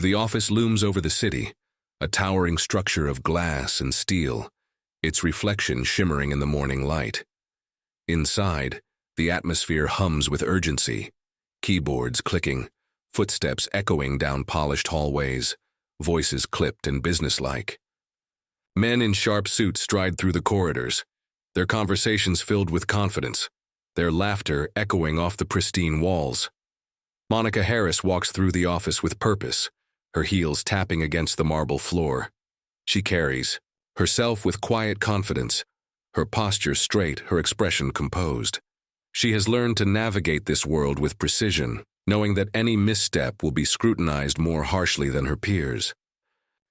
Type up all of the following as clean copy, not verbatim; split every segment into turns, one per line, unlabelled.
The office looms over the city, a towering structure of glass and steel, its reflection shimmering in the morning light. Inside, the atmosphere hums with urgency, keyboards clicking, footsteps echoing down polished hallways, voices clipped and businesslike. Men in sharp suits stride through the corridors, their conversations filled with confidence, their laughter echoing off the pristine walls. Monica Harris walks through the office with purpose, her heels tapping against the marble floor. She carries herself with quiet confidence, her posture straight, her expression composed. She has learned to navigate this world with precision, knowing that any misstep will be scrutinized more harshly than her peers.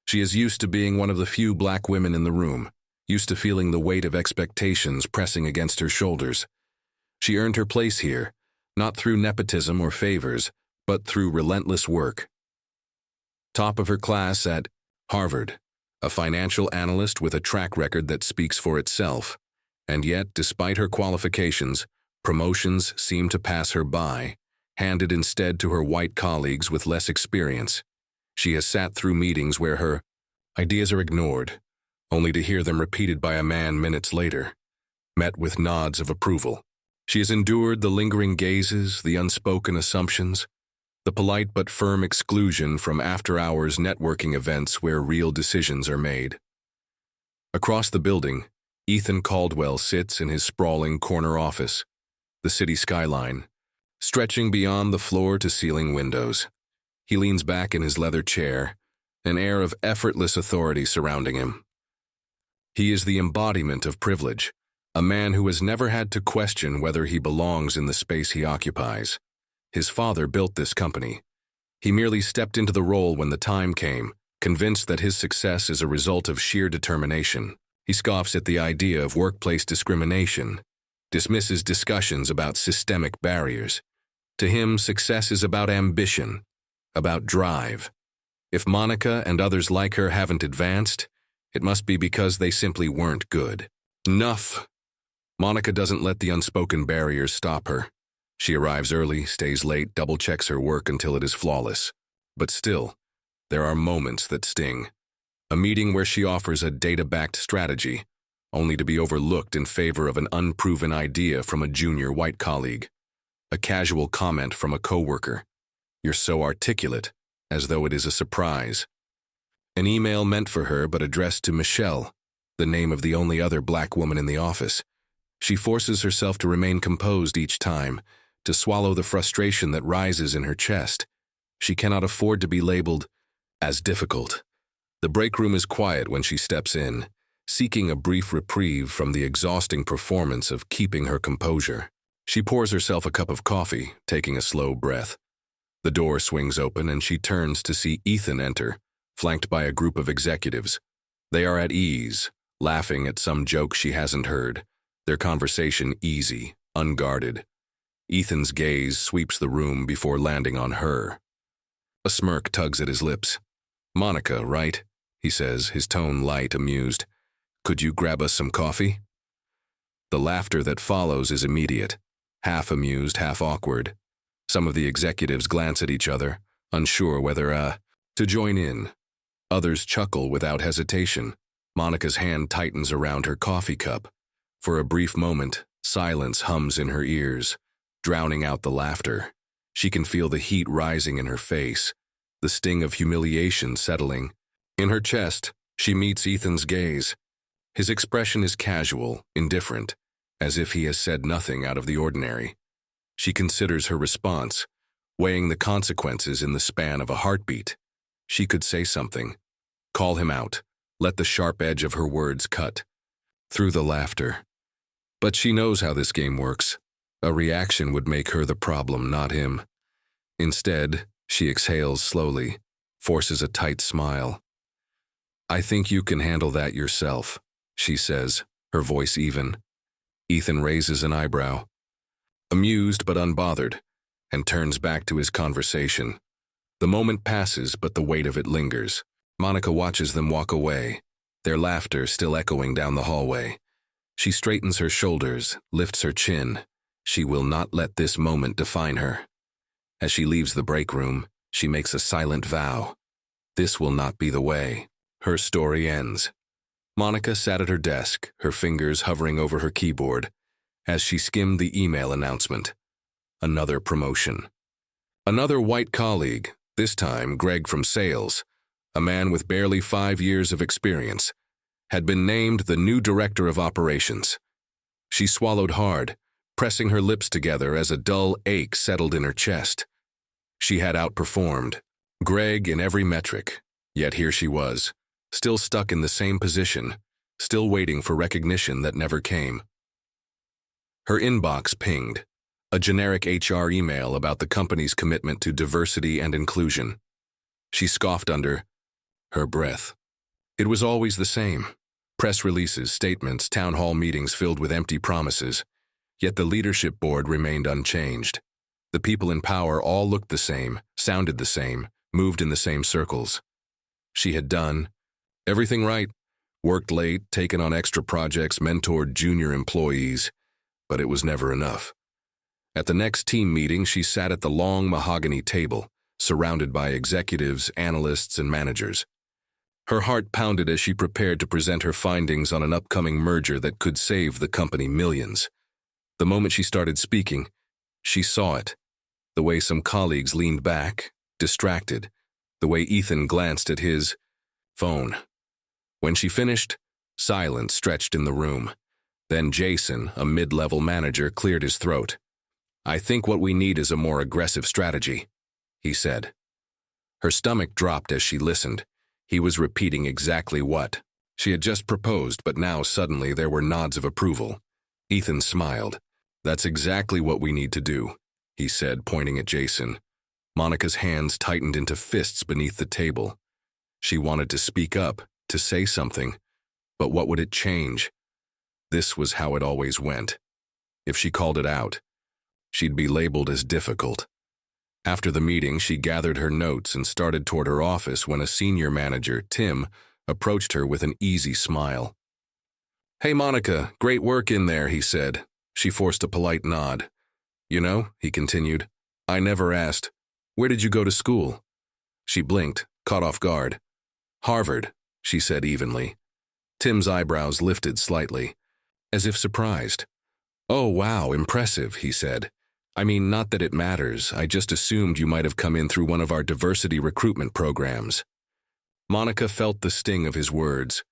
She is used to being one of the few black women in the room, used to feeling the weight of expectations pressing against her shoulders. She earned her place here, not through nepotism or favors, but through relentless work. Top of her class at Harvard, a financial analyst with a track record that speaks for itself, and yet, despite her qualifications, promotions seem to pass her by, handed instead to her white colleagues with less experience. She has sat through meetings where her ideas are ignored, only to hear them repeated by a man minutes later, met with nods of approval. She has endured the lingering gazes, the unspoken assumptions, the polite but firm exclusion from after-hours networking events where real decisions are made. Across the building, Ethan Caldwell sits in his sprawling corner office, the city skyline, stretching beyond the floor-to-ceiling windows. He leans back in his leather chair, an air of effortless authority surrounding him. He is the embodiment of privilege, a man who has never had to question whether he belongs in the space he occupies. His father built this company. He merely stepped into the role when the time came, convinced that his success is a result of sheer determination. He scoffs at the idea of workplace discrimination, dismisses discussions about systemic barriers. To him, success is about ambition, about drive. If Monica and others like her haven't advanced, it must be because they simply weren't good enough. Monica doesn't let the unspoken barriers stop her. She arrives early, stays late, double-checks her work until it is flawless. But still, there are moments that sting. A meeting where she offers a data-backed strategy, only to be overlooked in favor of an unproven idea from a junior white colleague. A casual comment from a coworker. "You're so articulate," as though it is a surprise. An email meant for her but addressed to Michelle, the name of the only other black woman in the office. She forces herself to remain composed each time, to swallow the frustration that rises in her chest. She cannot afford to be labeled as difficult. The break room is quiet when she steps in, seeking a brief reprieve from the exhausting performance of keeping her composure. She pours herself a cup of coffee, taking a slow breath. The door swings open and she turns to see Ethan enter, flanked by a group of executives. They are at ease, laughing at some joke she hasn't heard, their conversation easy, unguarded. Ethan's gaze sweeps the room before landing on her. A smirk tugs at his lips. "Monica, right?" he says, his tone light, amused. "Could you grab us some coffee?" The laughter that follows is immediate, half amused, half awkward. Some of the executives glance at each other, unsure whether to join in. Others chuckle without hesitation. Monica's hand tightens around her coffee cup. For a brief moment, silence hums in her ears, drowning out the laughter. She can feel the heat rising in her face, the sting of humiliation settling. In her chest, she meets Ethan's gaze. His expression is casual, indifferent, as if he has said nothing out of the ordinary. She considers her response, weighing the consequences in the span of a heartbeat. She could say something, call him out, let the sharp edge of her words cut through the laughter. But she knows how this game works. A reaction would make her the problem, not him. Instead, she exhales slowly, forces a tight smile. "I think you can handle that yourself," she says, her voice even. Ethan raises an eyebrow, amused but unbothered, and turns back to his conversation. The moment passes, but the weight of it lingers. Monica watches them walk away, their laughter still echoing down the hallway. She straightens her shoulders, lifts her chin. She will not let this moment define her. As she leaves the break room, she makes a silent vow. This will not be the way. Her story ends. Monica sat at her desk, her fingers hovering over her keyboard, as she skimmed the email announcement. Another promotion. Another white colleague, this time Greg from sales, a man with barely 5 years of experience, had been named the new director of operations. She swallowed hard, pressing her lips together as a dull ache settled in her chest. She had outperformed Greg in every metric, yet here she was, still stuck in the same position, still waiting for recognition that never came. Her inbox pinged, a generic HR email about the company's commitment to diversity and inclusion. She scoffed under her breath. It was always the same. Press releases, statements, town hall meetings filled with empty promises. Yet the leadership board remained unchanged. The people in power all looked the same, sounded the same, moved in the same circles. She had done everything right, worked late, taken on extra projects, mentored junior employees, but it was never enough. At the next team meeting, she sat at the long mahogany table, surrounded by executives, analysts, and managers. Her heart pounded as she prepared to present her findings on an upcoming merger that could save the company millions. The moment she started speaking, she saw it. The way some colleagues leaned back, distracted. The way Ethan glanced at his phone. When she finished, silence stretched in the room. Then Jason, a mid-level manager, cleared his throat. "I think what we need is a more aggressive strategy," he said. Her stomach dropped as she listened. He was repeating exactly what she had just proposed, but now suddenly there were nods of approval. Ethan smiled. "That's exactly what we need to do," he said, pointing at Jason. Monica's hands tightened into fists beneath the table. She wanted to speak up, to say something, but what would it change? This was how it always went. If she called it out, she'd be labeled as difficult. After the meeting, she gathered her notes and started toward her office when a senior manager, Tim, approached her with an easy smile. "Hey, Monica, great work in there," he said. She forced a polite nod. "You know," he continued, "I never asked, where did you go to school?" She blinked, caught off guard. "Harvard," she said evenly. Tim's eyebrows lifted slightly, as if surprised. "Oh, wow, impressive," he said. "I mean, not that it matters, I just assumed you might have come in through one of our diversity recruitment programs." Monica felt the sting of his words.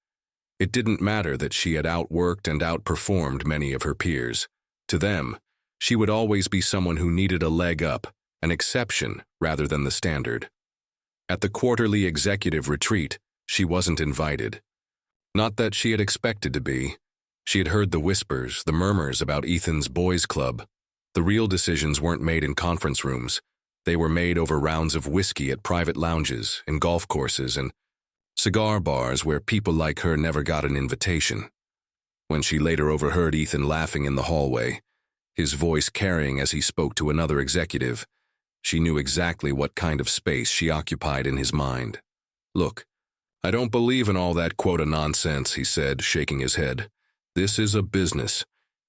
It didn't matter that she had outworked and outperformed many of her peers. To them, she would always be someone who needed a leg up, an exception rather than the standard. At the quarterly executive retreat, she wasn't invited. Not that she had expected to be. She had heard the whispers, the murmurs about Ethan's boys' club. The real decisions weren't made in conference rooms. They were made over rounds of whiskey at private lounges, in golf courses, and cigar bars where people like her never got an invitation. When she later overheard Ethan laughing in the hallway, his voice carrying as he spoke to another executive, she knew exactly what kind of space she occupied in his mind. "Look, I don't believe in all that quota nonsense," he said, shaking his head. "This is a business.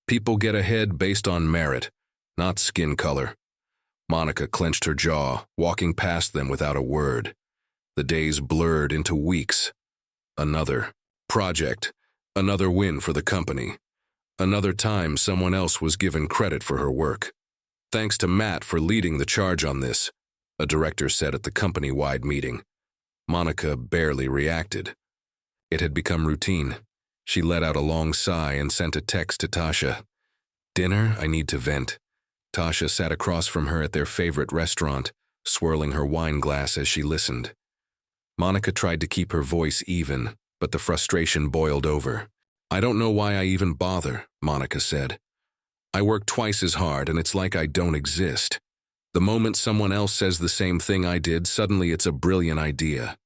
People get ahead based on merit, not skin color." Monica clenched her jaw, walking past them without a word. The days blurred into weeks. Another project, another win for the company. Another time someone else was given credit for her work. "Thanks to Matt for leading the charge on this," a director said at the company-wide meeting. Monica barely reacted. It had become routine. She let out a long sigh and sent a text to Tasha. "Dinner? I need to vent." Tasha sat across from her at their favorite restaurant, swirling her wine glass as she listened. Monica tried to keep her voice even, but the frustration boiled over. "I don't know why I even bother," Monica said. "I work twice as hard and it's like I don't exist. The moment someone else says the same thing I did, suddenly it's a brilliant idea."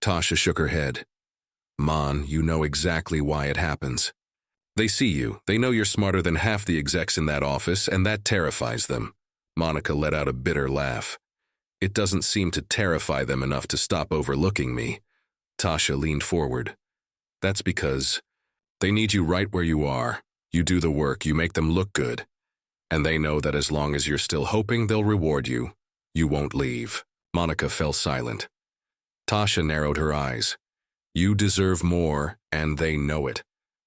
Tasha shook her head. "Mon, you know exactly why it happens. They see you, they know you're smarter than half the execs in that office, and that terrifies them." Monica let out a bitter laugh. "It doesn't seem to terrify them enough to stop overlooking me." Tasha leaned forward. "That's because they need you right where you are. You do the work, you make them look good. And they know that as long as you're still hoping they'll reward you, you won't leave." Monica fell silent. Tasha narrowed her eyes. You deserve more, and they know it.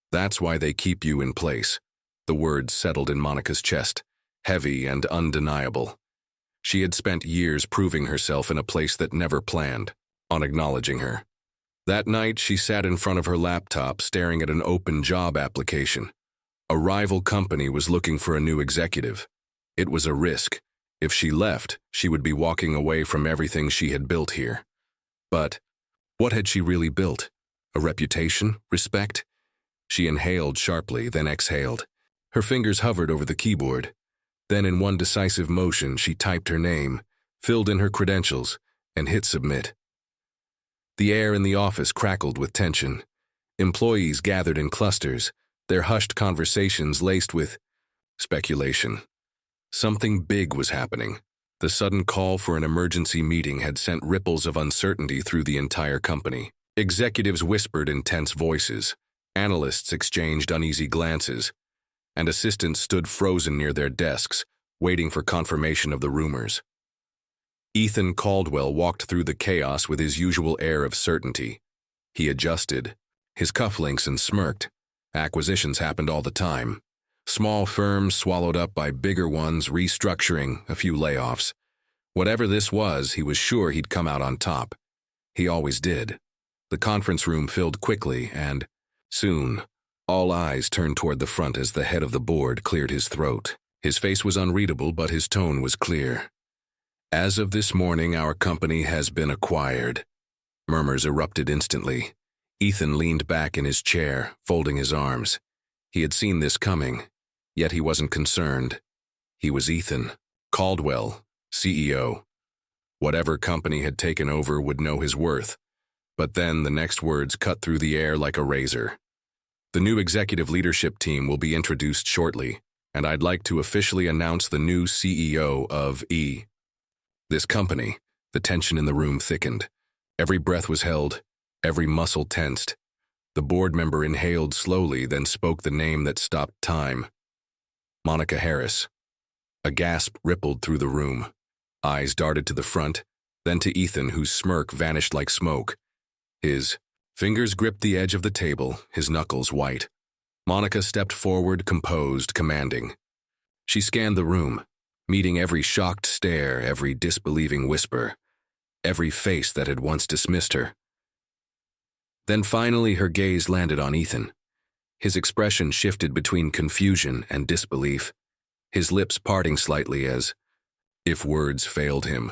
That's why they keep you in place. The words settled in Monica's chest, heavy and undeniable. She had spent years proving herself in a place that never planned on acknowledging her. That night, she sat in front of her laptop staring at an open job application. A rival company was looking for a new executive. It was a risk. If she left, she would be walking away from everything she had built here. But what had she really built? A reputation? Respect? She inhaled sharply, then exhaled. Her fingers hovered over the keyboard. Then in one decisive motion, she typed her name, filled in her credentials, and hit submit. The air in the office crackled with tension. Employees gathered in clusters, their hushed conversations laced with speculation. Something big was happening. The sudden call for an emergency meeting had sent ripples of uncertainty through the entire company. Executives whispered in tense voices, analysts exchanged uneasy glances, and assistants stood frozen near their desks, waiting for confirmation of the rumors. Ethan Caldwell walked through the chaos with his usual air of certainty. He adjusted his cufflinks and smirked. Acquisitions happened all the time. Small firms swallowed up by bigger ones, restructuring, a few layoffs. Whatever this was, he was sure he'd come out on top. He always did. The conference room filled quickly, and soon, all eyes turned toward the front as the head of the board cleared his throat. His face was unreadable, but his tone was clear. As of this morning, our company has been acquired. Murmurs erupted instantly. Ethan leaned back in his chair, folding his arms. He had seen this coming, yet he wasn't concerned. He was Ethan Caldwell, CEO. Whatever company had taken over would know his worth. But then the next words cut through the air like a razor. The new executive leadership team will be introduced shortly, and I'd like to officially announce the new CEO of this company. The tension in the room thickened. Every breath was held, every muscle tensed. The board member inhaled slowly, then spoke the name that stopped time. Monica Harris. A gasp rippled through the room. Eyes darted to the front, then to Ethan, whose smirk vanished like smoke. His fingers gripped the edge of the table, his knuckles white. Monica stepped forward, composed, commanding. She scanned the room, meeting every shocked stare, every disbelieving whisper, every face that had once dismissed her. Then finally her gaze landed on Ethan. His expression shifted between confusion and disbelief, his lips parting slightly as if words failed him.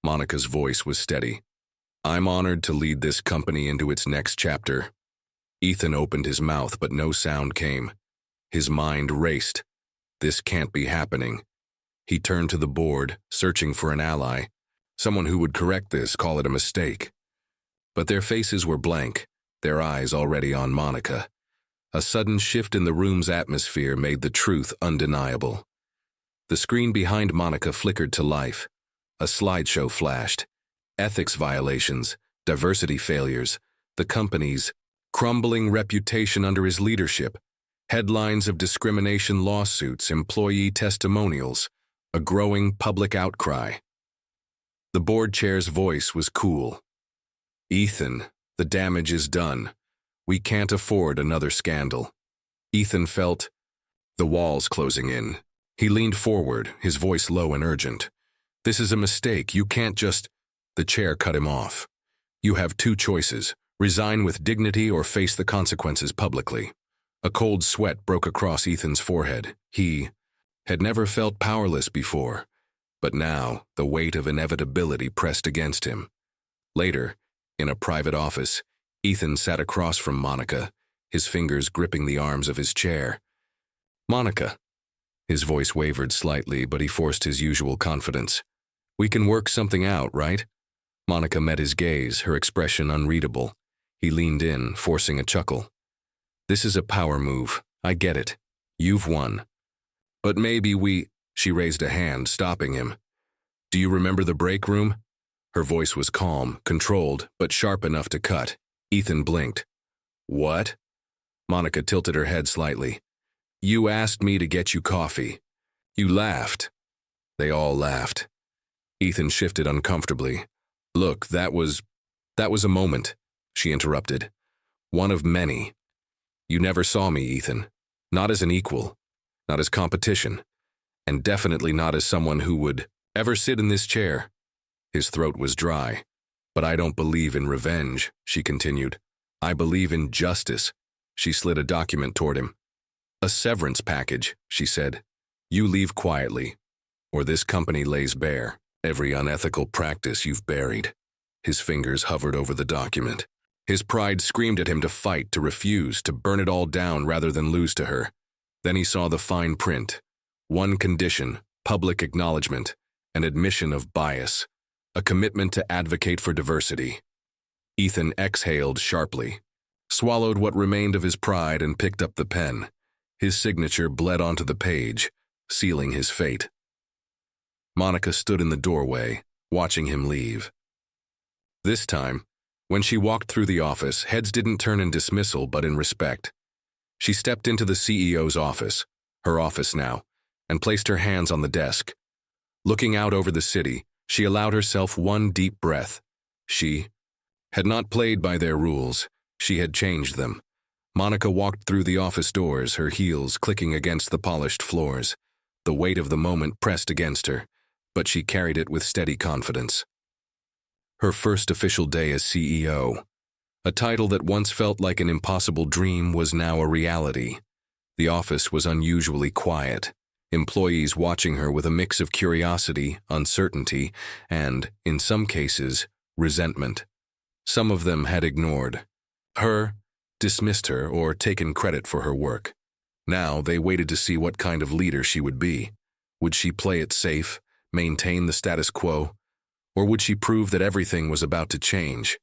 Monica's voice was steady. I'm honored to lead this company into its next chapter. Ethan opened his mouth, but no sound came. His mind raced. This can't be happening. He turned to the board, searching for an ally, someone who would correct this, call it a mistake. But their faces were blank, their eyes already on Monica. A sudden shift in the room's atmosphere made the truth undeniable. The screen behind Monica flickered to life. A slideshow flashed. Ethics violations, diversity failures, the company's crumbling reputation under his leadership, headlines of discrimination lawsuits, employee testimonials, a growing public outcry. The board chair's voice was cool. Ethan, the damage is done. We can't afford another scandal. Ethan felt the walls closing in. He leaned forward, his voice low and urgent. This is a mistake. You can't just... The chair cut him off. You have two choices. Resign with dignity or face the consequences publicly. A cold sweat broke across Ethan's forehead. He had never felt powerless before, but now the weight of inevitability pressed against him. Later, in a private office, Ethan sat across from Monica, his fingers gripping the arms of his chair. Monica. His voice wavered slightly, but he forced his usual confidence. We can work something out, right? Monica met his gaze, her expression unreadable. He leaned in, forcing a chuckle. This is a power move. I get it. You've won. But maybe She raised a hand, stopping him. Do you remember the break room? Her voice was calm, controlled, but sharp enough to cut. Ethan blinked. What? Monica tilted her head slightly. You asked me to get you coffee. You laughed. They all laughed. Ethan shifted uncomfortably. Look, that was That was a moment, she interrupted. One of many. You never saw me, Ethan. Not as an equal, not as competition, and definitely not as someone who would ever sit in this chair. His throat was dry. But I don't believe in revenge, she continued. I believe in justice. She slid a document toward him. A severance package, she said. You leave quietly, or this company lays bare every unethical practice you've buried. His fingers hovered over the document. His pride screamed at him to fight, to refuse, to burn it all down rather than lose to her. Then he saw the fine print. One condition, public acknowledgement, an admission of bias, a commitment to advocate for diversity. Ethan exhaled sharply, swallowed what remained of his pride and picked up the pen. His signature bled onto the page, sealing his fate. Monica stood in the doorway, watching him leave. This time, when she walked through the office, heads didn't turn in dismissal but in respect. She stepped into the CEO's office, her office now, and placed her hands on the desk. Looking out over the city, she allowed herself one deep breath. She had not played by their rules. She had changed them. Monica walked through the office doors, her heels clicking against the polished floors. The weight of the moment pressed against her, but she carried it with steady confidence. Her first official day as CEO. A title that once felt like an impossible dream was now a reality. The office was unusually quiet, employees watching her with a mix of curiosity, uncertainty, and, in some cases, resentment. Some of them had ignored her, dismissed her, or taken credit for her work. Now they waited to see what kind of leader she would be. Would she play it safe, maintain the status quo, or would she prove that everything was about to change?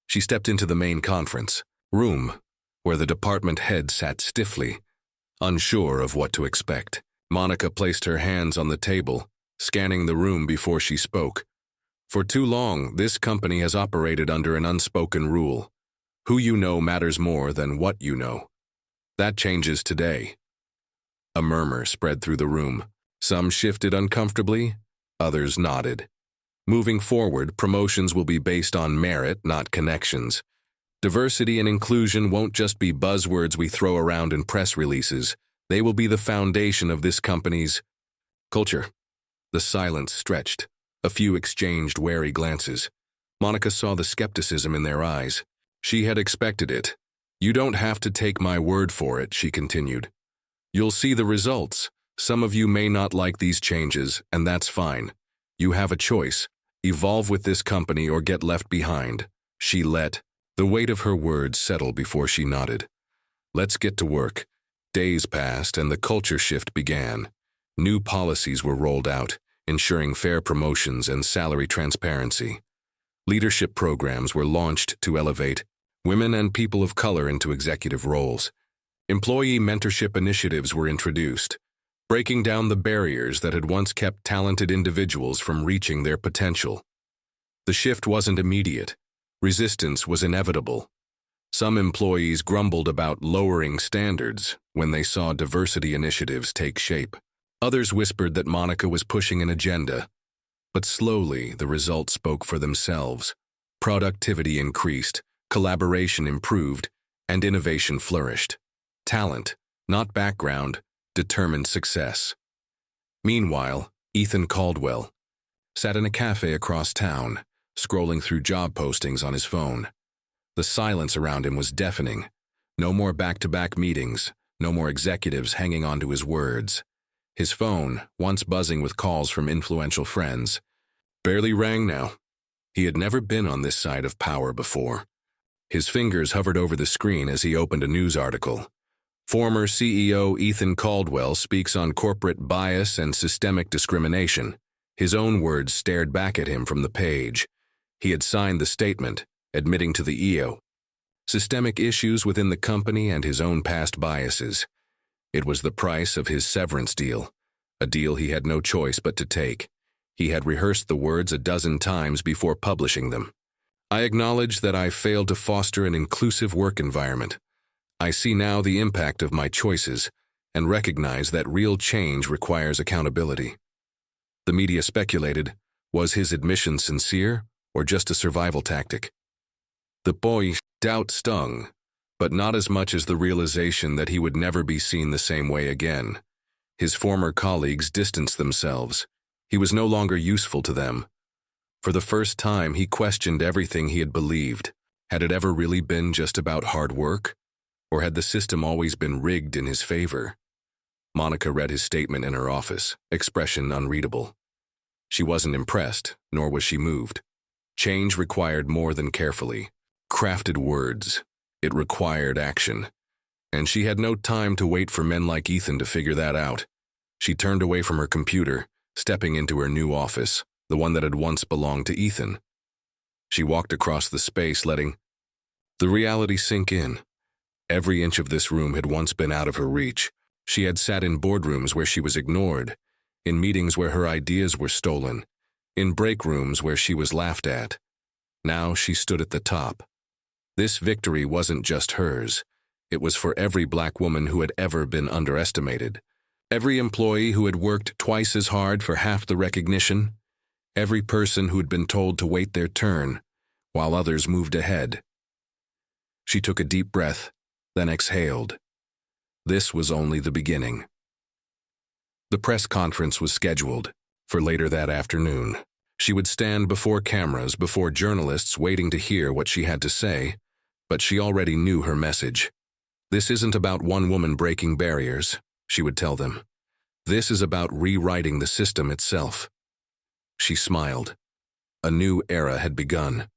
She stepped into the main conference room, where the department head sat stiffly, unsure of what to expect. Monica placed her hands on the table, scanning the room before she spoke. For too long, this company has operated under an unspoken rule. Who you know matters more than what you know. That changes today. A murmur spread through the room. Some shifted uncomfortably, others nodded. Moving forward, promotions will be based on merit, not connections. Diversity and inclusion won't just be buzzwords we throw around in press releases. They will be the foundation of this company's culture. The silence stretched. A few exchanged wary glances. Monica saw the skepticism in their eyes. She had expected it. You don't have to take my word for it, she continued. You'll see the results. Some of you may not like these changes, and that's fine. You have a choice. Evolve with this company or get left behind. She let the weight of her words settle before she nodded. Let's get to work. Days passed and the culture shift began. New policies were rolled out, ensuring fair promotions and salary transparency. Leadership programs were launched to elevate women and people of color into executive roles. Employee mentorship initiatives were introduced, breaking down the barriers that had once kept talented individuals from reaching their potential. The shift wasn't immediate. Resistance was inevitable. Some employees grumbled about lowering standards when they saw diversity initiatives take shape. Others whispered that Monica was pushing an agenda. But slowly, the results spoke for themselves. Productivity increased, collaboration improved, and innovation flourished. Talent, not background, determined success. Meanwhile, Ethan Caldwell sat in a cafe across town, scrolling through job postings on his phone. The silence around him was deafening. No more back-to-back meetings, no more executives hanging on to his words. His phone, once buzzing with calls from influential friends, barely rang now. He had never been on this side of power before. His fingers hovered over the screen as he opened a news article. Former CEO Ethan Caldwell speaks on corporate bias and systemic discrimination. His own words stared back at him from the page. He had signed the statement, admitting to the EO. Systemic issues within the company and his own past biases. It was the price of his severance deal, a deal he had no choice but to take. He had rehearsed the words a dozen times before publishing them. I acknowledge that I failed to foster an inclusive work environment. I see now the impact of my choices and recognize that real change requires accountability. The media speculated, was his admission sincere or just a survival tactic? The boy's doubt stung, but not as much as the realization that he would never be seen the same way again. His former colleagues distanced themselves. He was no longer useful to them. For the first time, he questioned everything he had believed. Had it ever really been just about hard work? Or had the system always been rigged in his favor? Monica read his statement in her office, expression unreadable. She wasn't impressed, nor was she moved. Change required more than carefully crafted words. It required action. And she had no time to wait for men like Ethan to figure that out. She turned away from her computer, stepping into her new office, the one that had once belonged to Ethan. She walked across the space, letting the reality sink in. Every inch of this room had once been out of her reach. She had sat in boardrooms where she was ignored, in meetings where her ideas were stolen, in break rooms where she was laughed at. Now she stood at the top. This victory wasn't just hers. It was for every black woman who had ever been underestimated. Every employee who had worked twice as hard for half the recognition. Every person who had been told to wait their turn, while others moved ahead. She took a deep breath, then exhaled. This was only the beginning. The press conference was scheduled for later that afternoon. She would stand before cameras, before journalists waiting to hear what she had to say, but she already knew her message. This isn't about one woman breaking barriers, she would tell them. This is about rewriting the system itself. She smiled. A new era had begun.